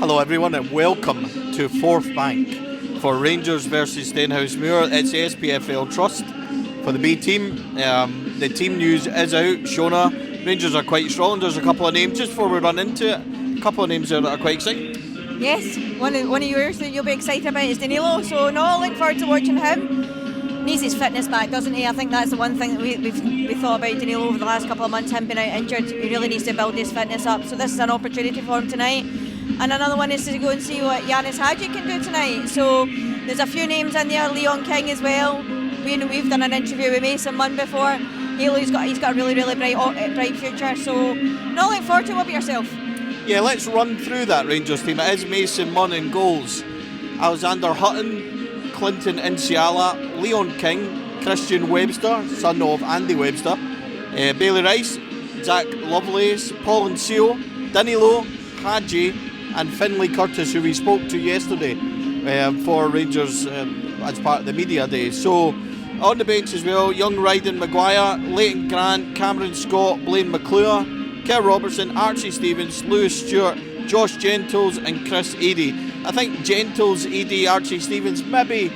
Hello everyone and welcome to Fourth Bank for Rangers versus Stenhousemuir. It's the SPFL Trust for the B team. The team news is out. Shona, Rangers are quite strong. There's a couple of names just before we run into it. A couple of names there that are quite exciting. Yes, one of yours that you'll be excited about is Danilo. So no, look forward to watching him. Needs his fitness back, doesn't he? I think that's the one thing that we thought about Danilo over the last couple of months. Him being out injured, he really needs to build his fitness up. So this is an opportunity for him tonight. And another one is to go and see what Yanis Hadji can do tonight. So there's a few names in there, Leon King as well. We've done an interview with Mason Munn before. He's got a really bright future. So no, look forward to it. What about yourself? Yeah, let's run through that Rangers team. It is Mason Munn in goals, Alexander Hutton, Clinton Inciala, Leon King, Christian Webster, son of Andy Webster, Bailey Rice, Zach Lovelace, Paul Ncio, Danilo, Hadji, and Finlay Curtis, who we spoke to yesterday for Rangers as part of the media day. So on the bench as well, young Ryden Maguire, Leighton Grant, Cameron Scott, Blaine McClure, Kerr Robertson, Archie Stevens, Lewis Stewart, Josh Gentles and Chris Eadie. I think Gentles, Eadie, Archie Stevens maybe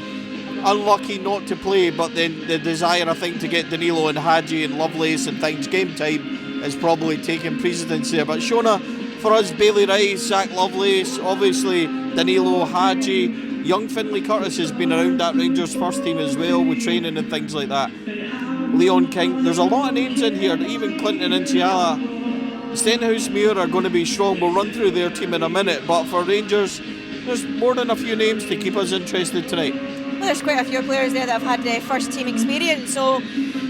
unlucky not to play, but then the desire I think to get Danilo and Hadji and Lovelace and things game time is probably taking precedence there. But Shona, for us, Bailey Rice, Zach Lovelace, obviously Danilo, Hadji, young Finlay Curtis has been around that Rangers first team as well with training and things like that. Leon King, there's a lot of names in here, even Clinton and Ciala. Stenhousemuir are going to be strong. We'll run through their team in a minute, but for Rangers, there's more than a few names to keep us interested tonight. Well, there's quite a few players there that have had first team experience, so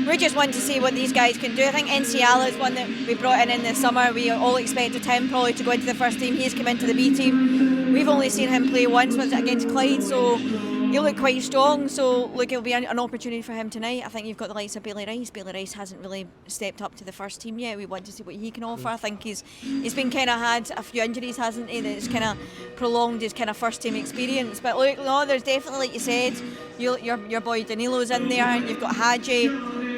we just want to see what these guys can do. I think Inciala is one that we brought in the summer. We all expected him probably to go into the first team. He's come into the B team. We've only seen him play once, was against Clyde, so he'll look quite strong. So look, it'll be an opportunity for him tonight. I think you've got the likes of Bailey Rice. Bailey Rice hasn't really stepped up to the first team yet. We want to see what he can offer. I think he's been kind of had a few injuries, hasn't he? That's kind of prolonged his kind of first team experience. But look, no, there's definitely, like you said, your boy Danilo's in there, and you've got Hadji.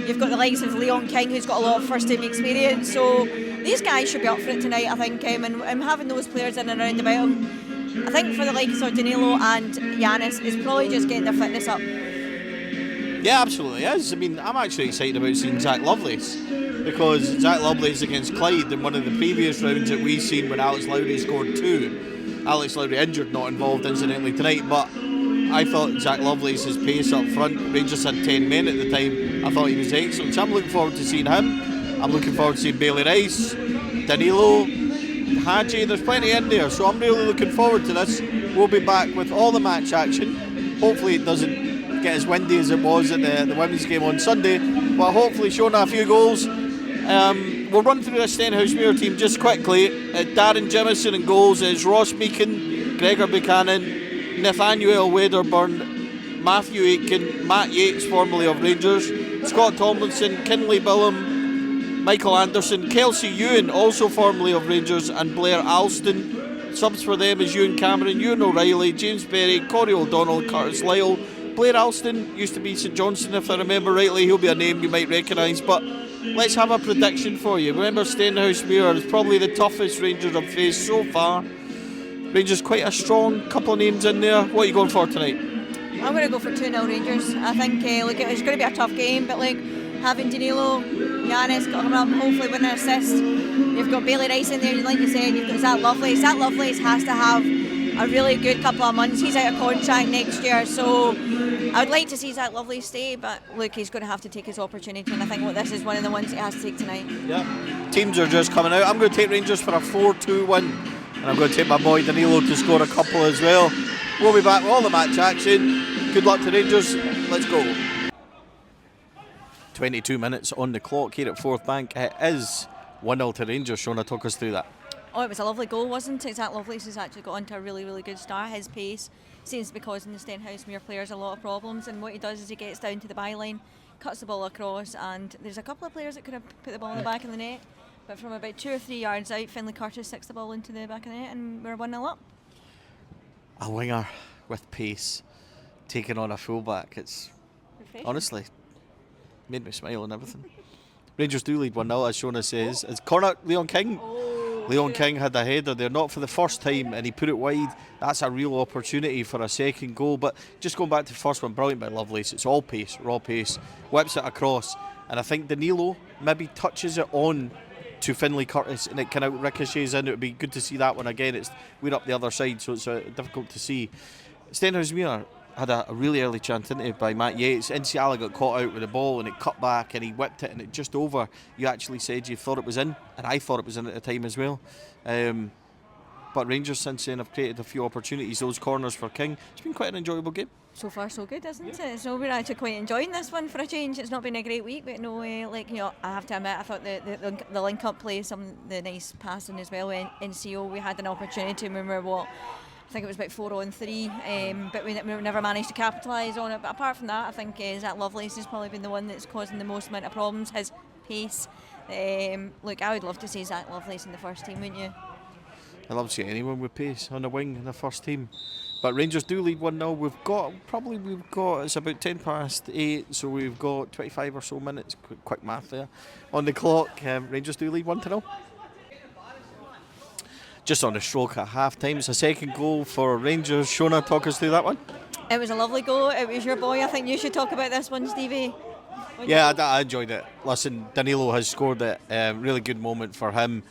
You've got the likes of Leon King, who's got a lot of first team experience. So these guys should be up for it tonight, I think, and having those players in and around about them. I think for the likes of Danilo and Yanis, is probably just getting their fitness up. Yeah, absolutely is. I mean, I'm actually excited about seeing Zach Lovelace, because Zach Lovelace against Clyde in one of the previous rounds that we've seen when Alex Lowry scored 2. Alex Lowry injured, not involved incidentally tonight, but I thought Zach Lovelace's pace up front, Rangers had 10 men at the time, I thought he was excellent. So I'm looking forward to seeing him. I'm looking forward to seeing Bailey Rice, Danilo, Hadji. There's plenty in there, so I'm really looking forward to this. We'll be back with all the match action. Hopefully it doesn't get as windy as it was at the women's game on Sunday, but hopefully showing a few goals. We'll run through the Stenhousemuir team just quickly. Darren Jimison in goals is Ross Meakin, Gregor Buchanan, Nathaniel Wedderburn, Matthew Aitken, Matt Yates, formerly of Rangers, Scott Tomlinson, Kinley Billum, Michael Anderson, Kelsey Ewan, also formerly of Rangers, and Blair Alston. Subs for them is Ewan Cameron, Ewan O'Reilly, James Berry, Corey O'Donnell, Curtis Lyle. Blair Alston used to be St Johnstone, if I remember rightly. He'll be a name you might recognise, but let's have a prediction for you. Remember, Stenhousemuir is probably the toughest Rangers I've faced so far. Rangers quite a strong couple of names in there. What are you going for tonight? I'm going to go for 2-0 Rangers. I think it's going to be a tough game, but having Danilo, Yanis coming up, hopefully winning an assist. You've got Bailey Rice in there, like you said. You've got Zach Lovelace. Zach Lovelace has to have a really good couple of months. He's out of contract next year, so I would like to see Zach Lovelace stay, but look, he's going to have to take his opportunity, and I think this is one of the ones he has to take tonight. Yeah. Teams are just coming out. I'm going to take Rangers for a 4-2 win, and I'm going to take my boy Danilo to score a couple as well. We'll be back with all the match action. Good luck to Rangers. Let's go. 22 minutes on the clock here at Fourth Bank. It is 1-0 to Rangers. Shona, talk us through that. Oh, it was a lovely goal, wasn't it? Zach Lovelace has actually got onto a really, really good start. His pace seems to be causing the Stenhousemuir players a lot of problems, and what he does is he gets down to the byline, cuts the ball across, and there's a couple of players that could have put the ball in the back of the net, but from about 2 or 3 yards out, Finlay Curtis sticks the ball into the back of the net, and we're 1-0 up. A winger with pace taking on a fullback. It's honestly made me smile and everything. Rangers do lead 1-0, as Shona says. It's corner, Leon King. Leon King had a header there, not for the first time, and he put it wide. That's a real opportunity for a second goal. But just going back to the first one, brilliant by Lovelace. It's all pace, raw pace, whips it across, and I think Danilo maybe touches it on to Finlay Curtis, and it kind of ricochets in. It would be good to see that one again. We're up the other side, so it's difficult to see. Stenhousemuir had a really early chance into it by Matt Yates. Nsiala got caught out with the ball and it cut back and he whipped it and it just over. You actually said you thought it was in, and I thought it was in at the time as well. But Rangers since then have created a few opportunities. Those corners for King. It's been quite an enjoyable game. So far so good, isn't it? So we're actually quite enjoying this one for a change. It's not been a great week, but no, I have to admit, I thought the link-up play, the nice passing as well in NCO. We had an opportunity when we were, I think it was about 4-on-3, but we never managed to capitalise on it. But apart from that, I think Zach Lovelace has probably been the one that's causing the most amount of problems. His pace. Look, I would love to see Zach Lovelace in the first team, wouldn't you? I'd love to see anyone with pace on the wing in the first team. But Rangers do lead 1-0. We've got, it's about 10 past 8, so we've got 25 or so minutes, quick math there, on the clock. Rangers do lead 1-0. Just on the stroke at half time. It's a second goal for Rangers. Shona, talk us through that one. It was a lovely goal. It was your boy. I think you should talk about this one, Stevie. Yeah, I enjoyed it. Listen, Danilo has scored it. Really good moment for him.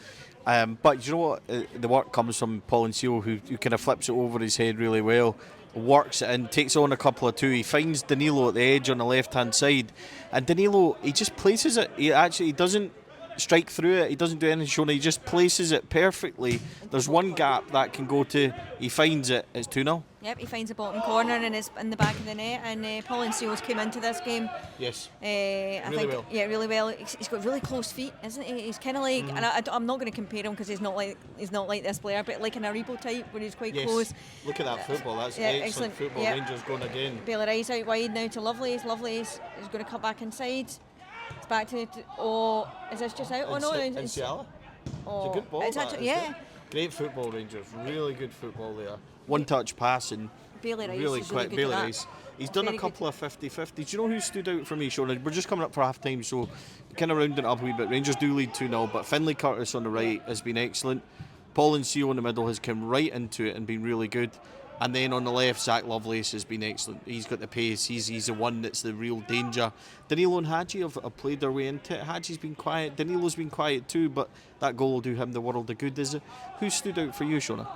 But you know what? The work comes from Paul Nsio, who kind of flips it over his head really well, works it in, takes on a couple of two. He finds Danilo at the edge on the left-hand side, and Danilo, he just places it. He doesn't strike through it. He doesn't do anything showing. He just places it perfectly. There's one gap that can go to. He finds it. It's 2-0. Yep, he finds the bottom corner and it's in the back of the net. And Paul Nseo's came into this game. Yes. I think well. Yeah, really well. He's got really close feet, isn't he? He's kind of like, and I'm not going to compare him because he's not like this player, but like an Aribo type where he's quite close. Look at that football. That's excellent football. Yep. Rangers going again. Bailey Rice out wide now to Lovelace. Lovelace is going to cut back inside. It's back to is this just out? No, it's Nsiala. Oh, it's a good ball. It's actually, yeah. Great football, Rangers. Really good football there. One touch pass and Bailey Rice really is quick. Really Bailey Rice. He's done a couple of 50-50s. Do you know who stood out for me, Shona? We're just coming up for half time, so kind of rounding it up a wee bit. Rangers do lead 2-0, but Finlay Curtis on the right has been excellent. Paul Nsio in the middle has come right into it and been really good. And then on the left, Zach Lovelace has been excellent. He's got the pace. He's the one that's the real danger. Danilo and Hadji have played their way into it. Hadji's been quiet. Danilo's been quiet too, but that goal will do him the world of good. Who stood out for you, Shona?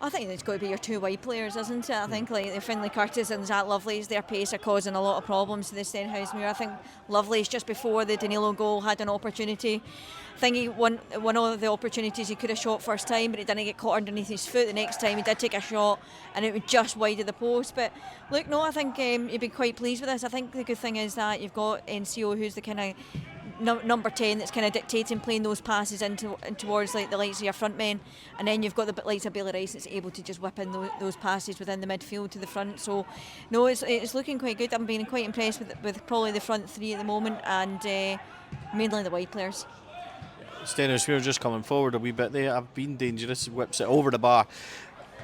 I think it's got to be your two wide players, isn't it? I think like Finlay Curtis and Zach Lovelace, their pace are causing a lot of problems to the Stenhousemuir. I think Lovelace, just before the Danilo goal, had an opportunity. I think he one of the opportunities he could have shot first time, but he didn't get caught underneath his foot. The next time he did take a shot, and it was just wide of the post. But look, no, I think you'd be quite pleased with this. I think the good thing is that you've got NCO, who's the kind of number 10 that's kind of dictating, playing those passes into towards like the likes of your front men, and then you've got the likes of Bailey Rice that's able to just whip in those passes within the midfield to the front. So no, it's looking quite good. I'm being quite impressed with probably the front three at the moment, and mainly the wide players. Stenhousemuir just coming forward a wee bit there. I've been dangerous, whips it over the bar.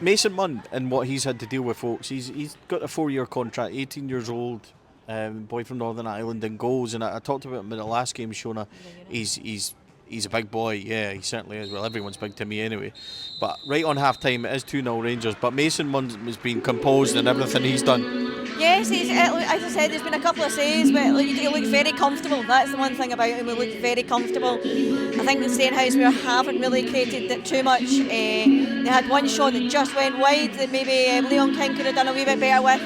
Mason Munn and what he's had to deal with, folks. He's got a 4-year contract, 18 years old. Boy from Northern Ireland and goals, and I talked about him in the last game, Shona. He's a big boy, yeah, he certainly is. Well, everyone's big to me anyway. But right on half time, it is 2-0 Rangers. But Mason Munn has been composed in everything he's done. Yes, as I said, there's been a couple of saves, but he looked very comfortable. That's the one thing about him, he looked very comfortable. I think the Stenhousemuir haven't really created it too much. They had one shot that just went wide that maybe Leon King could have done a wee bit better with.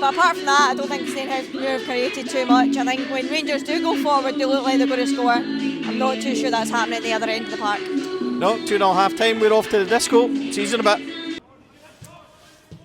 But apart from that, I don't think Stenhousemuir have created too much. I think when Rangers do go forward, they look like they're going to score. I'm not too sure that's happening at the other end of the park. No, 2-0 half time, we're off to the disco. See you in a bit.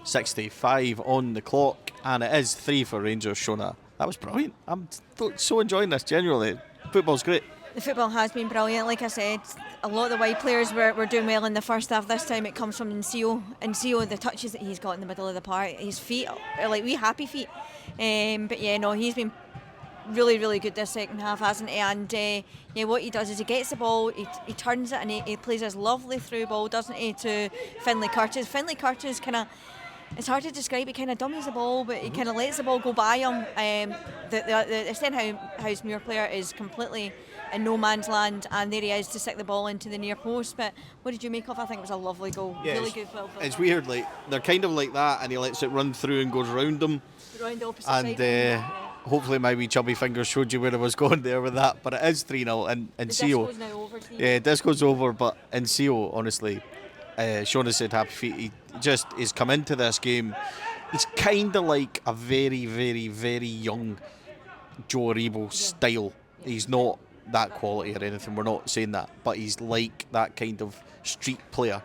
65 on the clock, and it is 3 for Rangers, Shona. That was brilliant. I'm so enjoying this, genuinely. Football's great. The football has been brilliant. Like I said, a lot of the wide players were doing well in the first half. This time it comes from Nsio. Nsio, the touches that he's got in the middle of the park, his feet are like wee happy feet. But yeah, no, he's been really, really good this second half, hasn't he? And yeah, what he does is he gets the ball, he turns it, and he plays his lovely through ball, doesn't he, to Finlay Curtis. Finlay Curtis kind of, it's hard to describe, he kind of dummies the ball, but he kind of lets the ball go by him. The Stenhousemuir player is completely in no man's land, and there he is to stick the ball into the near post. But what did you make of it? I think it was a lovely goal. Yeah, really good. Well, it's weird, like they're kind of like that, and he lets it run through and goes around them. Around the opposite And side. hopefully my wee chubby fingers showed you where I was going there with that. But it is 3-0 and The CO. disco's now over, Steve. Yeah, disco's over, but in CO, honestly, Shona said happy feet. He just is come into this game. He's kind of like a very, very, very young Joe Aribo style. He's not that quality or anything. We're not saying that, but he's like that kind of street player.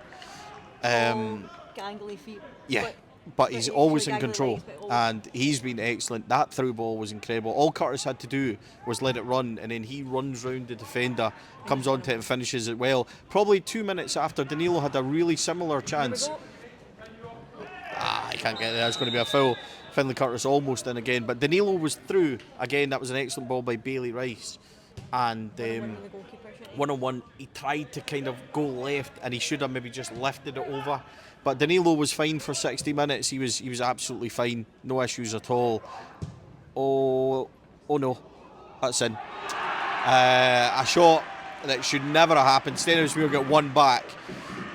Gangly feet. Yeah. But he's always in control, legs, and he's been excellent. That through ball was incredible. All Curtis had to do was let it run, and then he runs round the defender, comes onto it and finishes it well. Probably 2 minutes after Danilo had a really similar chance. I can't get there. It's going to be a foul. Finlay Curtis almost in again, but Danilo was through again. That was an excellent ball by Bailey Rice, and one-on-one. He tried to kind of go left, and he should have maybe just lifted it over. But Danilo was fine for 60 minutes. He was absolutely fine, no issues at all. Oh no, that's in. A shot that should never have happened. Stenhousemuir got one back.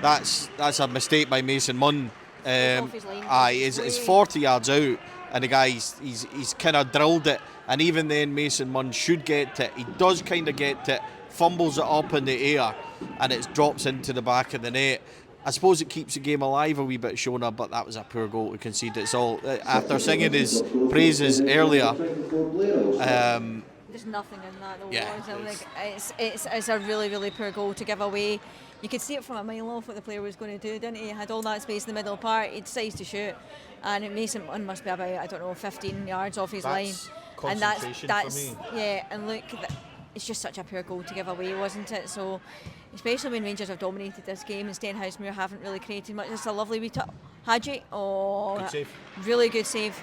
That's a mistake by Mason Munn. It's 40 yards out, and the guy he's kind of drilled it. And even then, Mason Munn should get it. He does kind of get it, fumbles it up in the air, and it drops into the back of the net. I suppose it keeps the game alive a wee bit, Shona, but that was a poor goal to concede. It's all after singing his praises earlier. There's nothing in that though. Yeah, it's a really, really poor goal to give away. You could see it from a mile off what the player was going to do, didn't he? He had all that space in the middle part. He decides to shoot, and Mason must be about 15 yards off his line. And that's for me. Yeah, and look, it's just such a poor goal to give away, wasn't it? So, especially when Rangers have dominated this game and Stenhousemuir haven't really created much. It's a lovely wee touch. Hadji, Good save. Really good save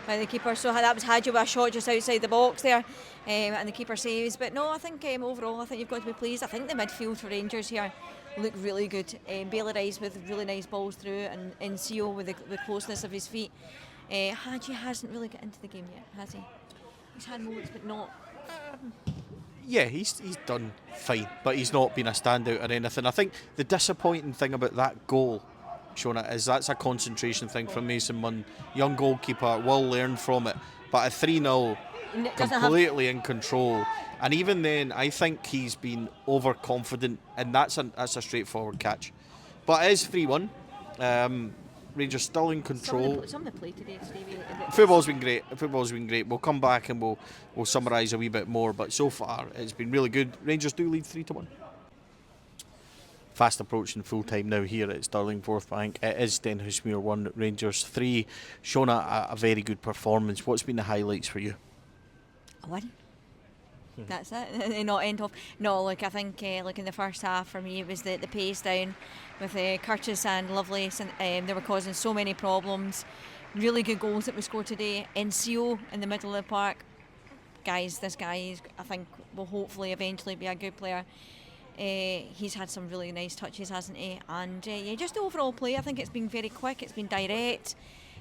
by the keeper. So that was Hadji with a shot just outside the box there, and the keeper saves. But no, I think overall, I think you've got to be pleased. I think the midfield for Rangers here look really good. Bailey Rice with really nice balls through, and NCO with the closeness of his feet. Hadji hasn't really got into the game yet, has he? He's had moments, but not. Yeah, he's done fine, but he's not been a standout or anything. I think the disappointing thing about that goal, Shona, is that's a concentration thing from Mason Munn. Young goalkeeper, will learn from it. But at 3-0, completely in control. And even then, I think he's been overconfident, and that's a straightforward catch. But it is 3-1. Rangers still in control. Some of the play today, Stevie. Football's been great. We'll come back and we'll summarise a wee bit more. But so far, it's been really good. Rangers do lead 3-1. Fast approaching full time now here at Stirling Forthbank. It is Stenhousemuir 1, Rangers 3. Shona, a very good performance. What's been the highlights for you? A win. That's it. Not end off. No, look, I think in the first half for me it was the pace down with Curtis and Lovelace, and they were causing so many problems. Really good goals that we scored today. NCO in the middle of the park. This guy I think will hopefully eventually be a good player. He's had some really nice touches, hasn't he? And just the overall play, I think it's been very quick, it's been direct.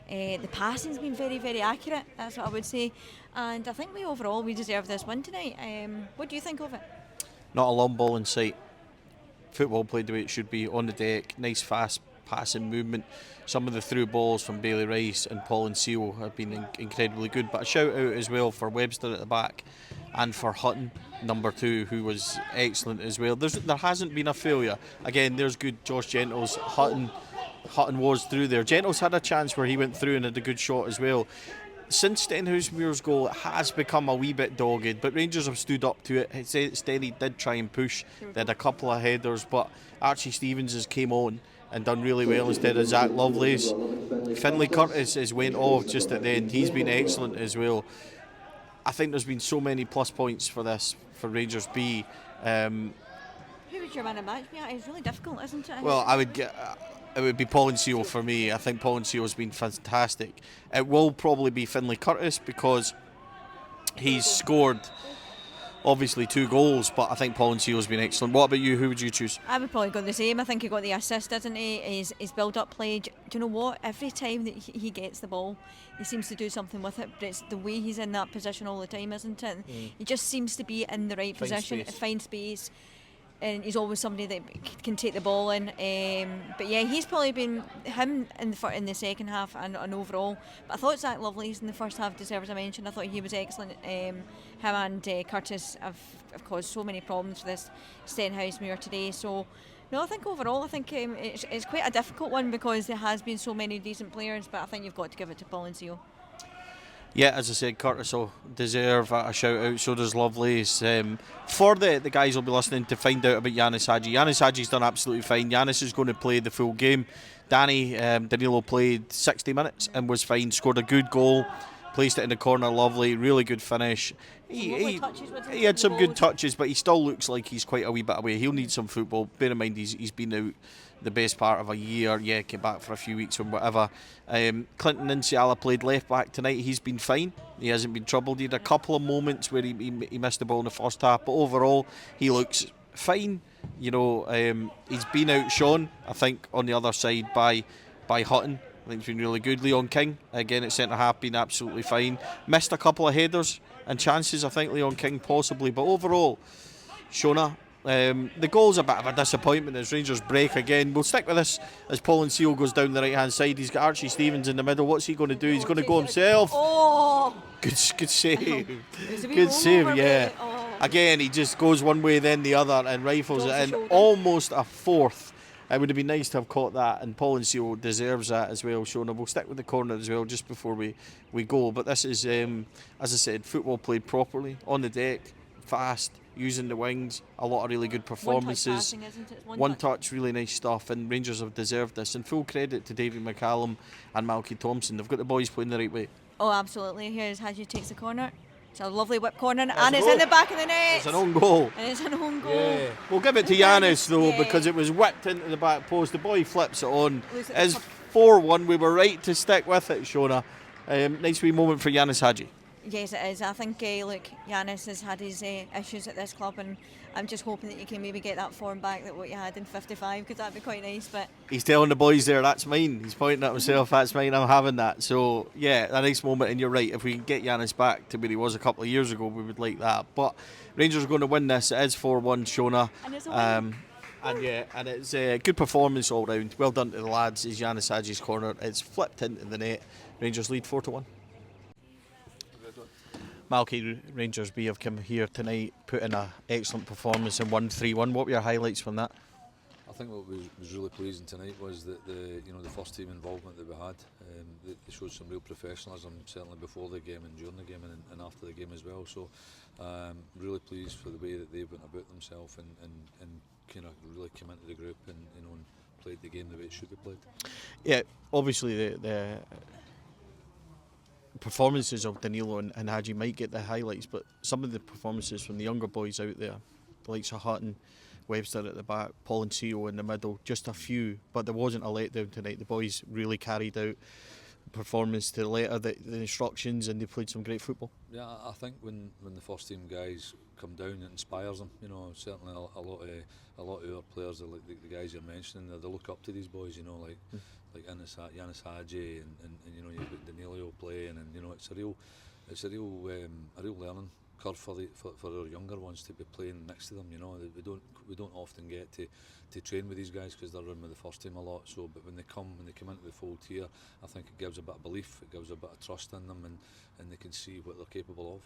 The passing's been very, very accurate, that's what I would say. And I think we deserve this win tonight. What do you think of it? Not a long ball in sight. Football played the way it should be, on the deck, nice fast passing movement. Some of the through balls from Bailey Rice and Paul Nseo have been incredibly good. But a shout out as well for Webster at the back and for Hutton, number 2, who was excellent as well. There hasn't been a failure. Again, there's good Josh Gentles. Hutton was through there. Gentles had a chance where he went through and had a good shot as well. Since Stenhousemuir's goal, it has become a wee bit dogged, but Rangers have stood up to it. Stenny did try and push. They had a couple of headers, but Archie Stevens has came on and done really well instead of Zach Lovelace. Finlay Curtis has went off just at the end. He's been excellent as well. I think there's been so many plus points for Rangers B. Who was your man of match? Yeah, it's really difficult, isn't it? Well, it would be Paul Nseo for me. I think Paul Nseo has been fantastic. It will probably be Finlay Curtis because he's scored obviously 2 goals, but I think Paul Ncio's been excellent. What about you? Who would you choose? I would probably go the same. I think he got the assist, didn't he? His build-up play. Do you know what? Every time that he gets the ball, he seems to do something with it. But it's the way he's in that position all the time, isn't it? He just seems to be in the right position, find space, and he's always somebody that can take the ball in. But yeah, he's probably been him in the second half and overall. But I thought Zach Lovelace in the first half deserves a mention. I thought he was excellent. Him and Curtis have caused so many problems for this Stenhousemuir today. So no, I think overall, I think it's quite a difficult one because there has been so many decent players. But I think you've got to give it to Paul Ncio. Yeah, as I said, Curtis will deserve a shout out, so does Lovelace. For the guys who'll be listening to find out about Yanis Hadji. Yanis Hadji's done absolutely fine. Yanis is going to play the full game. Danilo played 60 minutes and was fine, scored a good goal, placed it in the corner, lovely, really good finish. He had some good touches, but he still looks like he's quite a wee bit away. He'll need some football. Bear in mind he's been out the best part of a year. Yeah, came back for a few weeks or whatever. Clinton Inciala played left back tonight. He's been fine. He hasn't been troubled. He had a couple of moments where he missed the ball in the first half, but overall he looks fine. You know, he's been outshone, I think, on the other side by Hutton. I think he's been really good. Leon King, again at centre half, been absolutely fine. Missed a couple of headers and chances, I think, Leon King possibly, but overall, Shona. The goal's a bit of a disappointment as Rangers break again. We'll stick with this as Paul Ncio goes down the right hand side. He's got Archie Stevens in the middle. What's he going to do? He's going to go himself. Oh! Good save. Good save, yeah. Oh. Again, he just goes one way then the other and rifles it in. Almost a fourth. It would have been nice to have caught that, and Paul Ncio deserves that as well, Shona. We'll stick with the corner as well just before we go. But this is, as I said, football played properly, on the deck, fast, using the wings, a lot of really good performances. One-touch passing, isn't it? One touch, really nice stuff, and Rangers have deserved this. And full credit to Davy McCallum and Malky Thompson. They've got the boys playing the right way. Oh, absolutely. Here's Hadji takes the corner. It's a lovely whip corner, and it's in the back of the net. It's an own goal. And it's an own goal. Yeah. We'll give it to Yanis though, because it was whipped into the back post. The boy flips it on. It's 4-1. We were right to stick with it, Shona. Nice wee moment for Yanis Hadji. Yes, it is. I think, look, Yanis has had his issues at this club, and I'm just hoping that you can maybe get that form back that what you had in 55, because that'd be quite nice. But he's telling the boys there, that's mine. He's pointing at himself, that's mine, I'm having that. So, yeah, a nice moment, and you're right. If we can get Yanis back to where he was a couple of years ago, we would like that. But Rangers are going to win this. It is 4-1, Shona. And it's a win. And it's a good performance all round. Well done to the lads. Is Yanis Hadji's corner. It's flipped into the net. Rangers lead 4-1. Malky, Rangers B have come here tonight, put in an excellent performance and won 3-1. What were your highlights from that? I think what was really pleasing tonight was that the first team involvement that we had. They showed some real professionalism, certainly before the game and during the game and after the game as well. So really pleased for the way that they went about themselves and kind of really came into the group and and played the game the way it should be played. Yeah, obviously the performances of Danilo and Hadji might get the highlights, but some of the performances from the younger boys out there, the likes of Hutton, Webster at the back, Paul and Ncio in the middle, just a few, but there wasn't a letdown tonight. The boys really carried out performance to the letter, the instructions, and they played some great football. Yeah, I think when the first team guys come down, it inspires them. Certainly a lot of our players, like the guys you're mentioning, they look up to these boys. Like Yanis Hadji and you've got Danilo playing, and it's a real learning curve for our younger ones to be playing next to them. We don't often get to train with these guys because they're in with the first team a lot. So, but when they come into the fold here, I think it gives a bit of belief, it gives a bit of trust in them, and they can see what they're capable of.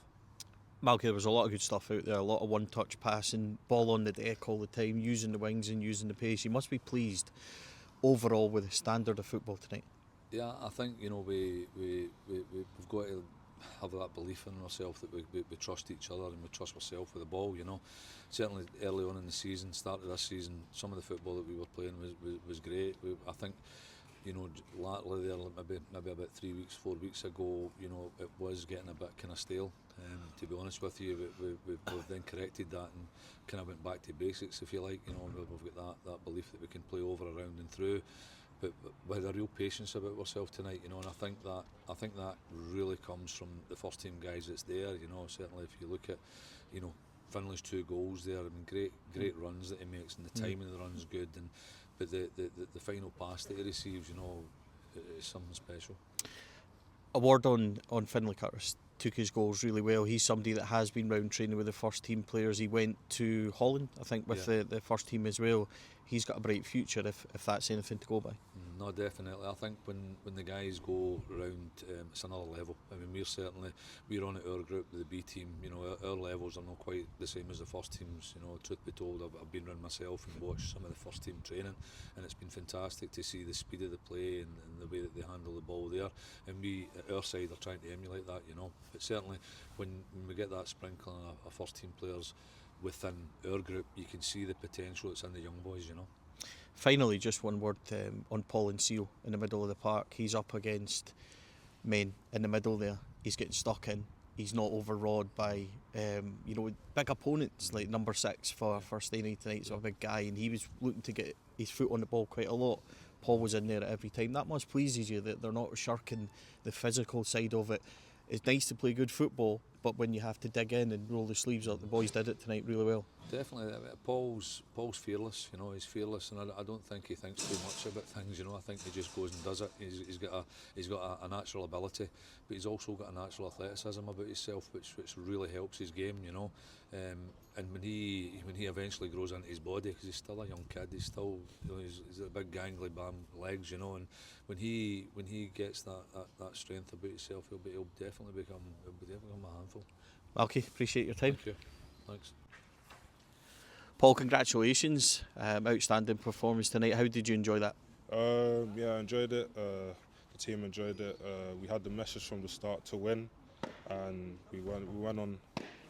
Malky, there was a lot of good stuff out there, a lot of one-touch passing, ball on the deck all the time, using the wings and using the pace. You must be pleased overall with the standard of football tonight. Yeah, I think we've got to have that belief in ourselves that we trust each other and we trust ourselves with the ball. Certainly early on in the season, start of this season, some of the football that we were playing was great. I think lately there, maybe about 3 weeks, 4 weeks ago, it was getting a bit kind of stale. To be honest with you, we've then corrected that and kind of went back to basics, if you like. We've got that belief that we can play over, around and through, but with a real patience about ourselves tonight. And I think that really comes from the first team guys that's there. Certainly if you look at Finley's 2 goals there. I mean, great runs that he makes, and the timing of the run's good. But the final pass that he receives, you know, is something special. A word on Finlay Curtis. Took his goals really well. He's somebody that has been round training with the first team players. He went to Holland, I think, with the first team as well. He's got a bright future if that's anything to go by. No, definitely. I think when the guys go around, it's another level. I mean, we're on at our group, the B team. You know, our levels are not quite the same as the first teams. You know, truth be told, I've been around myself and watched some of the first team training, and it's been fantastic to see the speed of the play and the way that they handle the ball there. And we at our side are trying to emulate that. You know, but certainly when we get that sprinkling of first team players within our group, you can see the potential that's in the young boys, you know. Finally, just one word on Paul and Seal in the middle of the park. He's up against men in the middle there. He's getting stuck in. He's not overawed by big opponents like number 6 for Stenhousemuir tonight. So a big guy, and he was looking to get his foot on the ball quite a lot. Paul was in there at every time. That must pleases you that they're not shirking the physical side of it. It's nice to play good football, but when you have to dig in and roll the sleeves up, the boys did it tonight really well. Definitely, Paul's fearless. You know, he's fearless, and I don't think he thinks too much about things. You know, I think he just goes and does it. He's got a natural ability, but he's also got a natural athleticism about himself, which really helps his game. You know, and when he eventually grows into his body, because he's still a young kid, he's still, you know, he's a big gangly bam legs. You know, and when he gets that strength about himself, he'll definitely become a handful. Okay, appreciate your time. Thank you. Thanks. Paul, congratulations. Outstanding performance tonight. How did you enjoy that? Yeah, I enjoyed it. The team enjoyed it. We had the message from the start to win, and we went on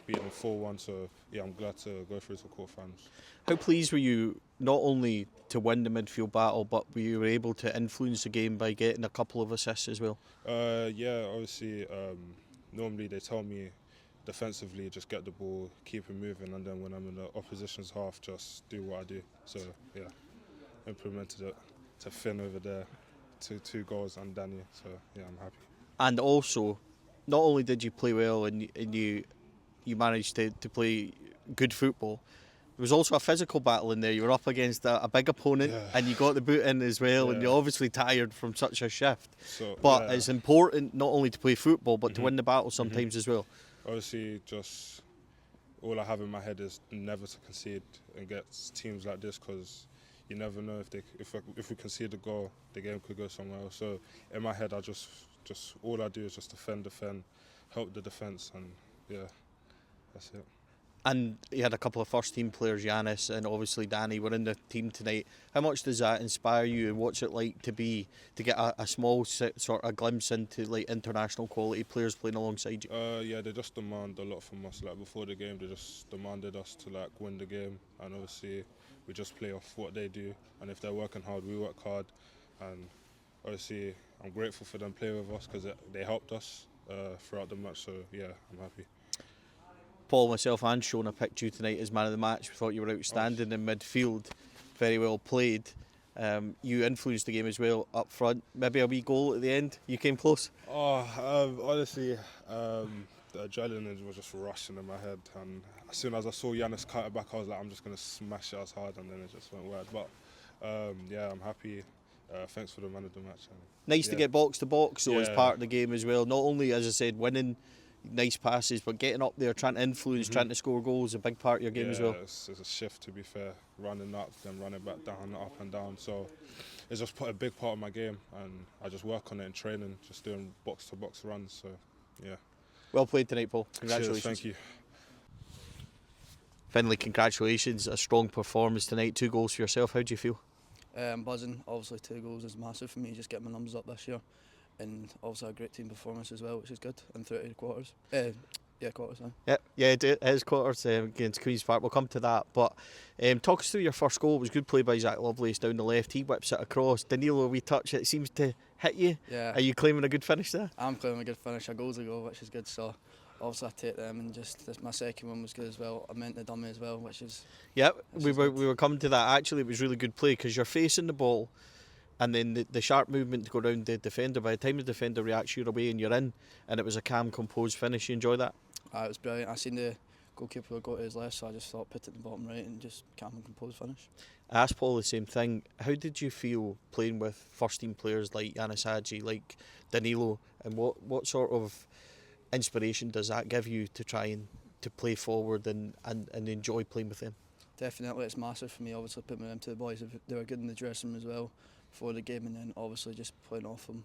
beating them 4-1. So yeah, I'm glad to go through to quarterfinals. How pleased were you not only to win the midfield battle, but you were able to influence the game by getting a couple of assists as well? Yeah, obviously, normally they tell me defensively just get the ball, keep it moving, and then when I'm in the opposition's half, just do what I do. So yeah, implemented it to Finn over there, two goals and Danny. So yeah, I'm happy. And also, not only did you play well and you managed to play good football, there was also a physical battle in there. You were up against a big opponent, and you got the boot in as well, and you're obviously tired from such a shift. So, but it's important not only to play football, but to win the battle sometimes as well. Obviously, just all I have in my head is never to concede against teams like this, because you never know if we concede a goal, the game could go somewhere else. So in my head, I just all I do is just defend, help the defence, and yeah, that's it. And you had a couple of first team players, Yanis and obviously Danny, were in the team tonight. How much does that inspire you, and what's it like to get a small sort of glimpse into like international quality players playing alongside you? Yeah, they just demand a lot from us. Like before the game, they just demanded us to like win the game, and obviously we just play off what they do. And if they're working hard, we work hard. And obviously, I'm grateful for them playing with us because they helped us throughout the match. So yeah, I'm happy. Paul, myself and Shona picked you tonight as man of the match. We thought you were outstanding in midfield, very well played. You influenced the game as well up front. Maybe a wee goal at the end. You came close. Honestly, the adrenaline was just rushing in my head, and as soon as I saw Yanis cut it back, I was like, I'm just going to smash it as hard, and then it just went wide. But yeah, I'm happy. Thanks for the man of the match. Nice to get box to box, so as part of the game as well. Not only, as I said, winning nice passes, but getting up there, trying to influence, trying to score goals, is a big part of your game as well. It's a shift, to be fair, running up, then running back down, up and down. So it's just a big part of my game, and I just work on it in training, just doing box to box runs. So yeah. Well played tonight, Paul. Congratulations. Cheers, thank you. Finally, congratulations. A strong performance tonight. 2 goals for yourself. How do you feel? Buzzing. Obviously 2 goals is massive for me, just getting my numbers up this year. And also a great team performance as well, which is good in 30 quarters. Quarters. Yeah, it is quarters against Queen's Park. We'll come to that. But talk us through your first goal. It was good play by Zach Lovelace down the left. He whips it across. Danilo, we touch it. Seems to hit you. Yeah. Are you claiming a good finish there? I'm claiming a good finish. A goal's a goal, which is good. So obviously I take them, and my second one was good as well. I meant the dummy as well, which is. Yeah, we were coming to that. Actually, it was really good play because you're facing the ball. And then the sharp movement to go around the defender. By the time the defender reacts, you're away and you're in. And it was a calm, composed finish. You enjoy that? It was brilliant. I seen the goalkeeper would go to his left, so I just thought put it in the bottom right and just calm and composed finish. I asked Paul the same thing. How did you feel playing with first team players like Yanis Hadji, like Danilo, and what sort of inspiration does that give you to try and to play forward and enjoy playing with them? Definitely, it's massive for me. Obviously, putting them to the boys, they were good in the dressing room as well before the game, and then obviously just playing with them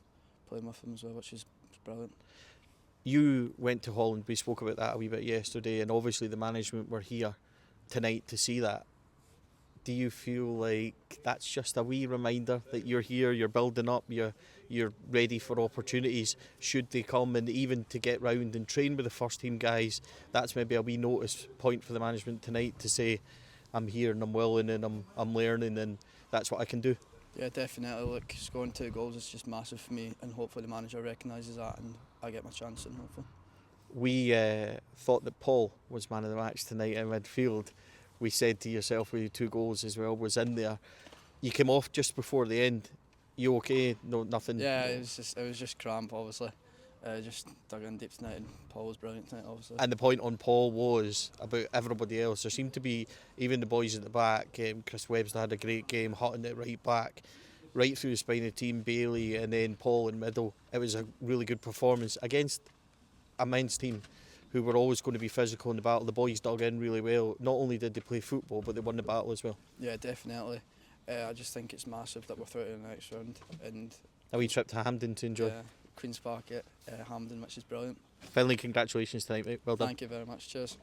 as well, which is brilliant. You went to Holland. We spoke about that a wee bit yesterday, and obviously the management were here tonight to see that. Do you feel like that's just a wee reminder that you're here, you're building up, you're ready for opportunities should they come, and even to get round and train with the first team guys? That's maybe a wee notice point for the management tonight to say, I'm here and I'm willing and I'm learning, and that's what I can do. Yeah, definitely. Look, scoring 2 goals is just massive for me, and hopefully the manager recognises that and I get my chance, and hopefully. We thought that Paul was man of the match tonight in midfield. We said to yourself with 2 goals as well was in there. You came off just before the end. You okay? No, nothing? Yeah, it was just cramp, obviously. Just dug in deep tonight, and Paul was brilliant tonight, obviously. And the point on Paul was about everybody else. There seemed to be, even the boys at the back, Chris Webster had a great game, Hutton at right back, right through the spine of the team, Bailey, and then Paul in middle. It was a really good performance against a men's team who were always going to be physical in the battle. The boys dug in really well. Not only did they play football, but they won the battle as well. Yeah, definitely. I just think it's massive that we're through to the next round. And a wee trip to Hampden to enjoy. Yeah, Queen's Park at Hampden, which is brilliant. Finally, congratulations tonight, mate. Well done. Thank you very much. Cheers.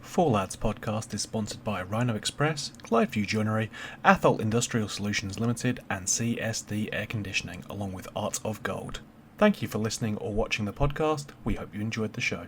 Four Lads podcast is sponsored by Rhino Express, Clyde Joinery, Athol Industrial Solutions Limited and CSD Air Conditioning, along with Art of Gold. Thank you for listening or watching the podcast. We hope you enjoyed the show.